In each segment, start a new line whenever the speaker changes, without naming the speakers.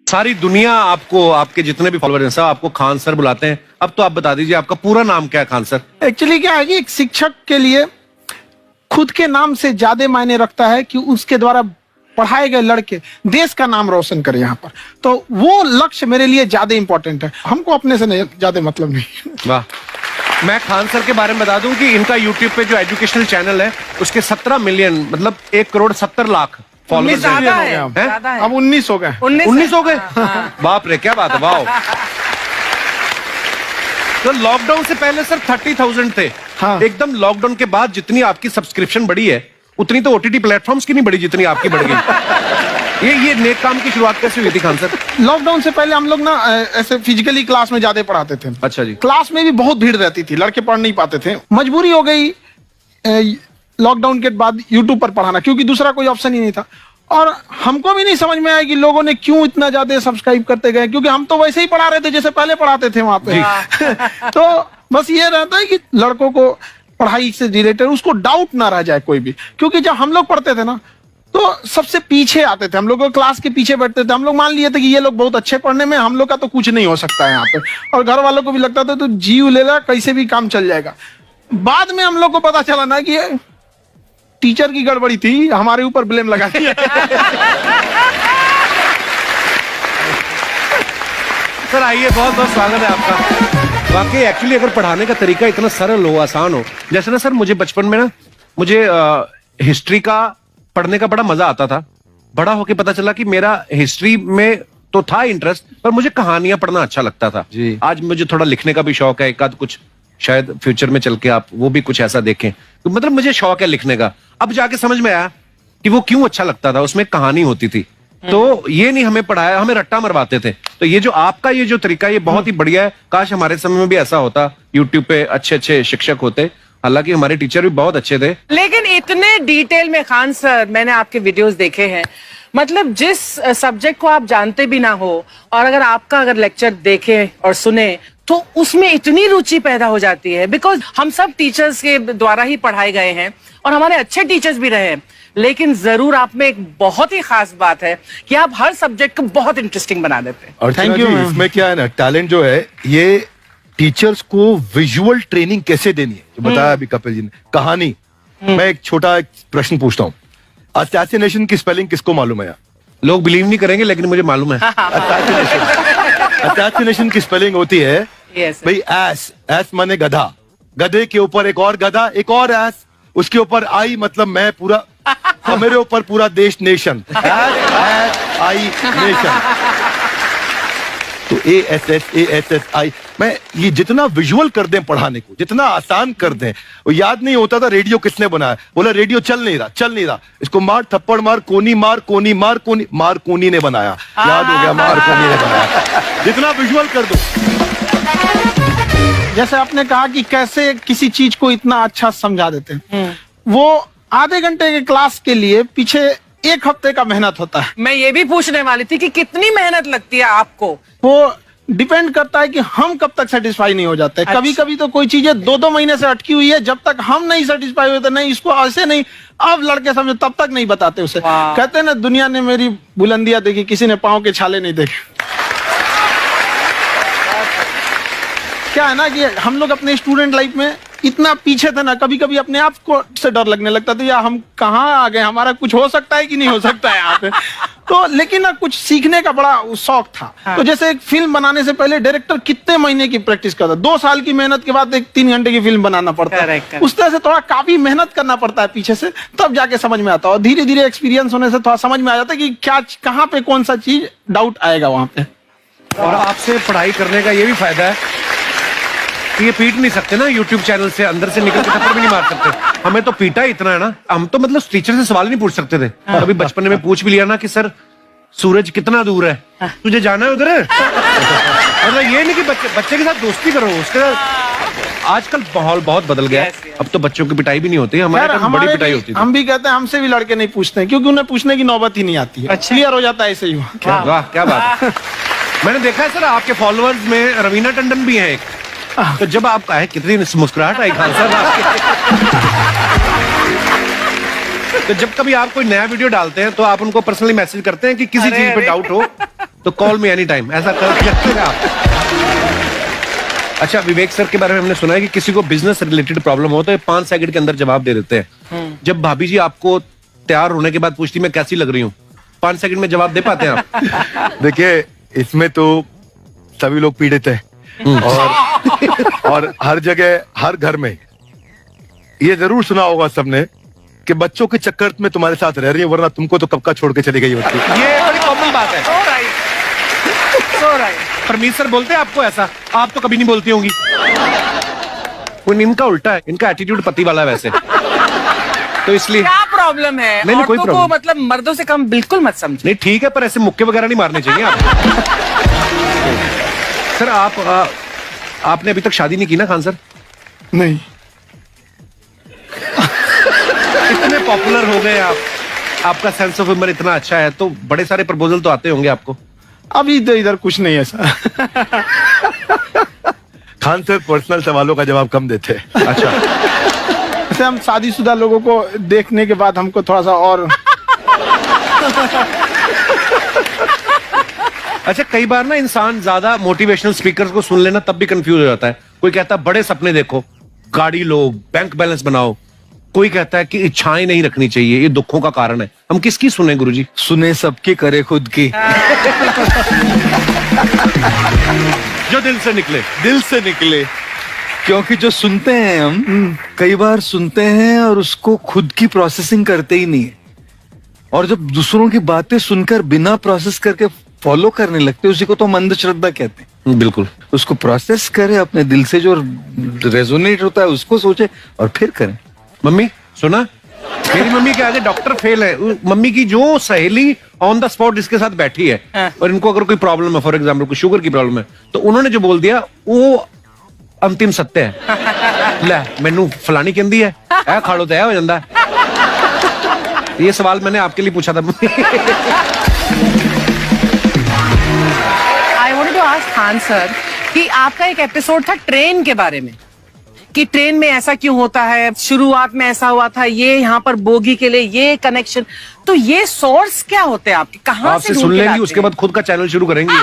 सारी दुनिया आपको, आपके जितने भी फॉलोअर हैं सब आपको खान सर बुलाते हैं। अब तो आप बता दीजिए आपका पूरा नाम क्या है खान सर?
एक्चुअली क्या है कि एक शिक्षक के लिए खुद के नाम से ज्यादा मायने रखता है कि उसके द्वारा पढ़ाए गए लड़के देश का नाम रोशन करें यहाँ पर, तो वो लक्ष्य मेरे लिए ज्यादा इंपॉर्टेंट है। हमको अपने से नहीं ज्यादा मतलब नहीं।
वाह। मैं खान सर के बारे में बता दूं कि इनका यूट्यूब पे जो एजुकेशनल चैनल है उसके 17 मिलियन मतलब 1,70,00,000 फॉलोअर्स हैं।
अब 19 हो गए।
19 हो गए। बाप रे, क्या बात है, वाह। तो लॉकडाउन से पहले सर 30,000 थे।
हाँ।
एकदम लॉकडाउन के बाद जितनी आपकी सब्सक्रिप्शन बढ़ी है उतनी तो ओटीटी प्लेटफॉर्म्स की नहीं बढ़ी जितनी आपकी बढ़ गई। ये नेक काम की शुरुआत कैसे हुई थी खान सर?
लॉकडाउन से पहले हम लोग ना ऐसे फिजिकली क्लास में ज्यादा पढ़ाते थे।
अच्छा जी।
क्लास में भी बहुत भीड़ रहती थी, लड़के पढ़ नहीं पाते थे। मजबूरी हो गई लॉकडाउन के बाद यूट्यूब पर पढ़ाना, क्योंकि दूसरा कोई ऑप्शन ही नहीं था। और हमको भी नहीं समझ में आया कि लोगों ने क्यों इतना ज्यादा सब्सक्राइब करते गए, क्योंकि हम तो वैसे ही पढ़ा रहे थे जैसे पहले पढ़ाते थे वहां पे। तो बस ये रहता है कि लड़कों को पढ़ाई से रिलेटेड उसको डाउट ना रह जाए कोई भी, क्योंकि जब हम लोग पढ़ते थे ना तो सबसे पीछे आते थे, हम लोग क्लास के पीछे बैठते थे। हम लोग मान लिए थे कि ये लोग बहुत अच्छे पढ़ने में, हम लोग का तो कुछ नहीं हो सकता है यहाँ पे। और घर वालों को भी लगता था तो जीव ले ला, कैसे भी काम चल जाएगा। बाद में हम लोग को पता चला ना कि टीचर की गड़बड़ी थी, हमारे ऊपर ब्लेम लगा दिया।
सर आइए, बहुत बहुत स्वागत है आपका। वाकई एक्चुअली अगर पढ़ाने का तरीका इतना सरल हो, आसान हो, जैसे ना सर मुझे बचपन में ना मुझे हिस्ट्री का पढ़ने का बड़ा मजा आता था। बड़ा होके पता चला कि मेरा हिस्ट्री में तो था इंटरेस्ट, पर मुझे कहानियां पढ़ना अच्छा लगता था जी। आज मुझे थोड़ा लिखने का भी शौक है, एक आध कुछ शायद फ्यूचर में चल के आप वो भी कुछ ऐसा देखें, तो मतलब मुझे शौक है लिखने का। अब जाके समझ में आया कि वो क्यों अच्छा लगता था, उसमें कहानी होती थी। तो ये नहीं हमें पढ़ाया, हमें रट्टा मरवाते थे। तो ये जो आपका ये जो तरीका ये बहुत ही बढ़िया है। काश हमारे समय में भी ऐसा होता, यूट्यूब पे अच्छे अच्छे शिक्षक होते। हालांकि हमारे टीचर भी बहुत अच्छे थे।
लेकिन इतने डिटेल में खान सर, मैंने आपके वीडियोस देखे हैं, मतलब जिस सब्जेक्ट को आप जानते भी ना हो और अगर आपका लेक्चर देखें और सुने तो उसमें इतनी रुचि पैदा हो जाती है। बिकॉज हम सब टीचर्स के द्वारा ही पढ़ाए गए हैं और हमारे अच्छे टीचर्स भी रहे हैं, लेकिन जरूर आप में एक बहुत ही खास बात है कि आप हर सब्जेक्ट को बहुत इंटरेस्टिंग बना देते हैं।
और थैंक यू। इसमें क्या है ना, टैलेंट जो है ये टीचर्स को विजुअल ट्रेनिंग कैसे देनी है, जो बताया अभी कपिल जी ने। कहानी, मैं एक छोटा प्रश्न पूछता हूँ, असैसिनेशन की स्पेलिंग किसको मालूम है?
लोग बिलीव नहीं करेंगे लेकिन मुझे मालूम है।
असैसिनेशन की स्पेलिंग होती है भाई एस, एस माने गधा, गधे के ऊपर एक और गधा, एक और एस, उसके ऊपर आई मतलब मैं पूरा, और मेरे ऊपर पूरा देश, नेशन, आई नेशन। तो ASSASSI, मैं ये जितना विजुअल कर दें पढ़ाने को, जितना आसान कर दें। वो याद नहीं होता था रेडियो किसने बनाया, बोला रेडियो चल नहीं रहा, इसको मार थप्पड़ मार, कोनी मार, कोनी मार, कोनी मार, कोनी ने बनाया। याद हो गया, मार कोनी ने बनाया। जितना विजुअल कर दो।
जैसे आपने कहा कि कैसे किसी चीज को इतना अच्छा समझा देते हैं, वो आधे घंटे के क्लास के लिए पीछे 1 हफ्ते का मेहनत होता है।
मैं ये भी पूछने वाली थी कि कितनी मेहनत लगती है आपको।
वो डिपेंड करता है कि हम कब तक सेटिस्फाई नहीं हो जाते।
अच्छा।
कभी कभी तो कोई चीजें 2-2 महीने से अटकी हुई है, जब तक हम नहीं सेटिस्फाई होते, नहीं इसको ऐसे नहीं, अब लड़के समझे तब तक नहीं बताते उसे। कहते हैं ना, दुनिया ने मेरी बुलंदियां देखी, किसी ने पांव के छाले नहीं देखे। क्या है ना कि हम लोग अपने स्टूडेंट लाइफ में इतना पीछे थे ना, कभी कभी अपने आप को से डर लगने लगता था, या हम कहाँ आ गए, हमारा कुछ हो सकता है कि नहीं हो सकता है यहाँ पे। तो लेकिन ना कुछ सीखने का बड़ा शौक था। हाँ। तो जैसे एक फिल्म बनाने से पहले डायरेक्टर कितने महीने की प्रैक्टिस करता है, 2 साल की मेहनत के बाद एक 3 घंटे की फिल्म बनाना पड़ता है। उस तरह से थोड़ा काफी मेहनत करना पड़ता है पीछे से, तब जाके समझ में आता है। और धीरे धीरे एक्सपीरियंस होने से थोड़ा समझ में आ जाता है कि क्या, कहाँ पे कौन सा चीज डाउट आएगा वहां पे।
और आपसे पढ़ाई करने का ये भी फायदा है कि ये पीट नहीं सकते ना यूट्यूब चैनल से, अंदर से निकल के थप्पड़ भी नहीं मार सकते। हमें तो पीटा इतना है ना, हम तो मतलब टीचर से सवाल नहीं पूछ सकते थे। कभी बचपन में पूछ भी लिया ना कि सर सूरज कितना दूर है, तुझे जाना है उधर। मतलब ये नहीं कि बच्चे के साथ दोस्ती करो, उसके साथ आजकल माहौल बहुत बदल गया है। अब तो बच्चों की पिटाई भी नहीं होती, हमारे टाइम बड़ी पिटाई होती थी।
हम भी कहते हैं, हमसे भी लड़के नहीं पूछते हैं, क्योंकि उन्हें पूछने की नौबत ही नहीं आती है। क्लियर हो जाता है ऐसे ही।
वाह, क्या बात है। मैंने देखा है सर आपके फॉलोअर्स में रवीना टंडन भी है एक। तो जब आप कहे कितनी मुस्कुराहट आई खान साहब आपके। तो जब कभी आप कोई नया वीडियो डालते हैं तो आप उनको पर्सनली मैसेज करते हैं कि किसी चीज पे डाउट हो तो कॉल मी एनी टाइम, ऐसा कर सकते हैं आप। अच्छा, विवेक सर के बारे में हमने सुना है कि किसी को बिजनेस रिलेटेड प्रॉब्लम हो तो ये 5 सेकंड के अंदर जवाब दे देते हैं। जब भाभी जी आपको तैयार होने के बाद पूछती मैं कैसी लग रही हूँ, 5 सेकंड में जवाब दे पाते हैं आप?
देखिए, इसमें तो सभी लोग पीड़ित हैं और हर जगह, हर घर में ये जरूर सुना होगा सबने कि बच्चों के चक्कर में तुम्हारे साथ रह रही है, वरना तुमको तो कब का छोड़ के चली गई होती।
ये बड़ी कॉमन बात है।
So right. So right.
Parmeet sir बोलते हैं आपको ऐसा? आप तो कभी नहीं बोलती होंगी। इनका उल्टा है, इनका एटीट्यूड पति वाला है वैसे, तो इसलिए।
क्या प्रॉब्लम है?
नहीं, कोई
औरतों को
प्रॉब्लम
मतलब मर्दों से कम बिल्कुल मत समझो।
नहीं, ठीक है, पर ऐसे मुक्के वगैरह नहीं मारने चाहिए आप। सर आपने अभी तक शादी नहीं की ना खान सर?
नहीं।
इतने पॉपुलर हो गए आप, आपका सेंस ऑफ ह्यूमर इतना अच्छा है, तो बड़े सारे प्रपोजल तो आते होंगे आपको।
अभी तो इधर कुछ नहीं है सर।
खान सर पर्सनल सवालों का जवाब कम देते हैं।
अच्छा,
जैसे हम शादीशुदा लोगों को देखने के बाद हमको थोड़ा सा और
अच्छा, कई बार ना इंसान ज्यादा मोटिवेशनल स्पीकर्स को सुन लेना तब भी कंफ्यूज हो जाता है। कोई कहता है बड़े सपने देखो, गाड़ी लो, बैंक बैलेंस बनाओ। कोई कहता है कि इच्छाएं नहीं रखनी चाहिए, ये दुखों का कारण है। हम किसकी सुने गुरुजी?
सुने सबकी, करे खुद की।
जो दिल से निकले।
दिल से निकले, क्योंकि जो सुनते हैं हम कई बार सुनते हैं और उसको खुद की प्रोसेसिंग करते ही नहीं है, और जब दूसरों की बातें सुनकर बिना प्रोसेस करके फॉलो करने लगते, उसी को तो मंद श्रद्धा कहते हैं।
बिल्कुल,
उसको प्रोसेस करे, अपने दिल से जो रेजोनेट होता है उसको सोचे और फिर करें।
मम्मी सुना, मेरी मम्मी के आगे डॉक्टर फेल है। मम्मी की जो सहेली ऑन द स्पॉट इसके साथ बैठी है और इनको अगर कोई प्रॉब्लम है, फॉर एग्जाम्पल कोई शुगर की प्रॉब्लम है, तो उन्होंने जो बोल दिया वो अंतिम सत्य है। ले मैनू फलानी कहती है, ऐ खाड़ो तो हो जाता है। ये सवाल मैंने आपके लिए पूछा था।
I wanted to ask Khan sir कि आपका एक एपिसोड था ट्रेन के बारे में, कि ट्रेन में ऐसा क्यों होता है, शुरुआत में ऐसा हुआ था, ये यहाँ पर बोगी के लिए ये कनेक्शन, तो ये सोर्स क्या होते हैं आपके, कहाँ
आपसे
से
सुन लेंगी, उसके बाद खुद का चैनल शुरू करेंगी।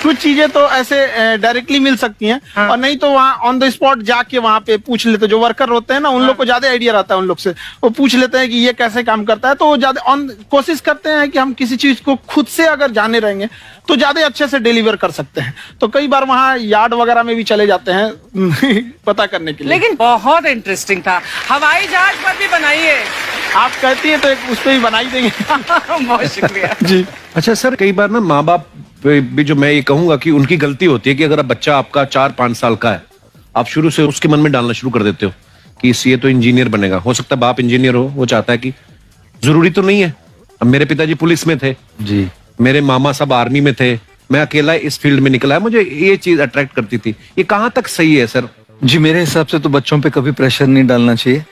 कुछ चीजें तो ऐसे डायरेक्टली मिल सकती हैं।
हाँ।
और नहीं तो वहाँ ऑन द स्पॉट जाके वहाँ पे पूछ लेते, जो वर्कर होते हैं ना, उन लोग को ज्यादा आइडिया रहता है उन लोग से, वो पूछ लेते हैं कि ये कैसे काम करता है, तो वो ज्यादा कोशिश करते हैं कि हम किसी चीज को खुद से अगर जाने रहेंगे तो ज्यादा अच्छे से डिलीवर कर सकते हैं। तो कई बार वहाँ यार्ड वगैरह में भी चले जाते हैं पता करने के लिए।
लेकिन बहुत इंटरेस्टिंग था। हवाई जहाज पर भी बनाइए।
आप कहती हैं तो उस पर भी बनाई देंगे।
बहुत शुक्रिया
जी।
अच्छा सर, कई बार ना माँ बाप भी, जो मैं ये कहूंगा कि उनकी गलती होती है कि अगर बच्चा आपका 4-5 साल का है, आप शुरू से उसके मन में डालना शुरू कर देते हो कि ये तो इंजीनियर बनेगा। हो सकता है बाप इंजीनियर हो, वो चाहता है कि जरूरी तो नहीं है। अब मेरे पिताजी पुलिस में थे
जी,
मेरे मामा सब आर्मी में थे, मैं अकेला इस फील्ड में निकला है, मुझे ये चीज अट्रैक्ट करती थी। ये कहाँ तक सही है सर?
जी, मेरे हिसाब से तो बच्चों पे कभी प्रेशर नहीं डालना चाहिए,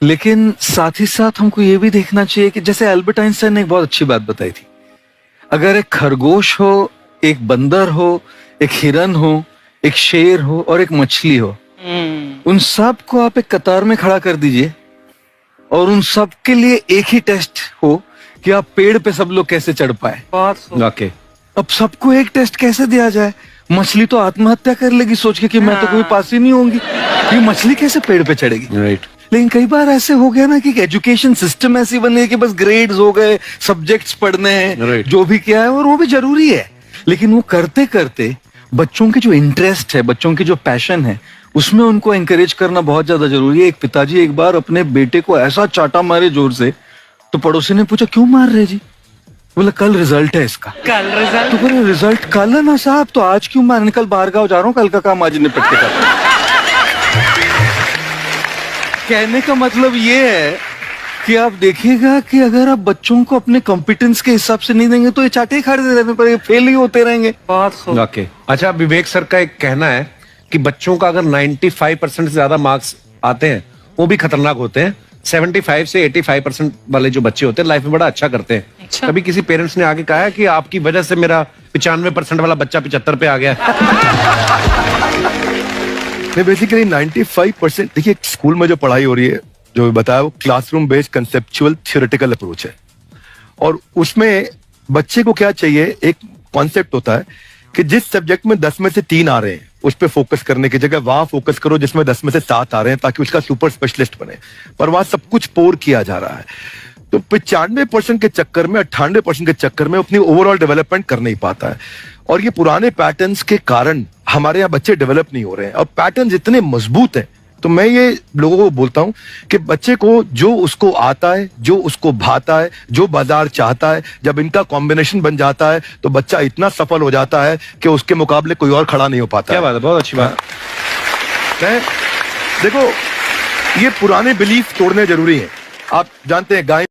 लेकिन साथ ही साथ हमको ये भी देखना चाहिए कि जैसे एल्बर्ट आइंस्टाइन ने एक बहुत अच्छी बात बताई थी, अगर एक खरगोश हो, एक बंदर हो, एक हिरन हो, एक शेर हो और एक मछली हो, उन सब को आप एक कतार में खड़ा कर दीजिए और उन सब के लिए एक ही टेस्ट हो कि आप पेड़ पे सब लोग कैसे चढ़ पाए।
वाकई
अब सबको एक टेस्ट कैसे दिया जाए? मछली तो आत्महत्या कर लेगी सोच के कि मैं तो कोई पास ही नहीं होंगी, ये मछली कैसे पेड़ पे चढ़ेगी?
राइट।
लेकिन कई बार ऐसे हो गया ना कि एजुकेशन सिस्टम ऐसी बन गई कि बस ग्रेड्स हो गए, सब्जेक्ट्स पढ़ने हैं,
Right.
जो भी किया है, और वो भी जरूरी है, लेकिन वो करते करते बच्चों के जो इंटरेस्ट है, बच्चों की जो पैशन है, उसमें उनको एंकरेज करना बहुत ज्यादा जरूरी है। एक पिताजी एक बार अपने बेटे को ऐसा चाटा मारे जोर से, तो पड़ोसी ने पूछा क्यों मार रहे जी? बोला कल रिजल्ट है इसका।
कल रिजल्ट?
तो बोले रिजल्ट कल है ना साहब, तो आज क्यों मारने? कल बाहर गाँव जा रहा हूँ, कल का काम आज निपट के करता हूं। कहने का मतलब ये है कि आप देखिएगा कि अगर आप बच्चों को अपने कॉम्पिटेंस के हिसाब से नहीं देंगे तो ये चाटे ही खाते रहने पर फेल ही होते रहेंगे।
बहुत खूब।
वाकई। अच्छा, विवेक सर का एक कहना है कि बच्चों का अगर 95% से ज्यादा मार्क्स आते हैं वो भी खतरनाक होते हैं। 75 से 85% वाले जो बच्चे होते हैं लाइफ में बड़ा अच्छा करते हैं।
अच्छा।
कभी किसी पेरेंट्स ने आके कहा है कि आपकी वजह से मेरा 95% वाला बच्चा 75 पे आ गया?
नहीं, बेसिकली 95%, देखिए स्कूल में जो पढ़ाई हो रही है, जो बताया, वो classroom based conceptual theoretical approach है। और उसमें बच्चे को क्या चाहिए, एक कॉन्सेप्ट होता है कि जिस सब्जेक्ट में 10 में से 3 आ रहे हैं उस पर फोकस करने की जगह वहां फोकस करो जिसमें 10 में से 7 आ रहे हैं, ताकि उसका सुपर स्पेशलिस्ट बने। पर वहां सब कुछ पोर किया जा रहा है, तो 95% के चक्कर में, 98% के चक्कर में अपनी ओवरऑल डेवलपमेंट कर नहीं पाता है। और ये पुराने पैटर्न्स के कारण हमारे यहाँ बच्चे डेवलप नहीं हो रहे हैं, और पैटर्न्स इतने मजबूत हैं। तो मैं ये लोगों को बोलता हूं कि बच्चे को जो उसको आता है, जो उसको भाता है, जो बाजार चाहता है, जब इनका कॉम्बिनेशन बन जाता है तो बच्चा इतना सफल हो जाता है कि उसके मुकाबले कोई और खड़ा नहीं हो पाता।
क्या बात है, बहुत अच्छी बात।
देखो, ये पुराने बिलीफ तोड़ने जरूरी हैं। आप जानते हैं गाय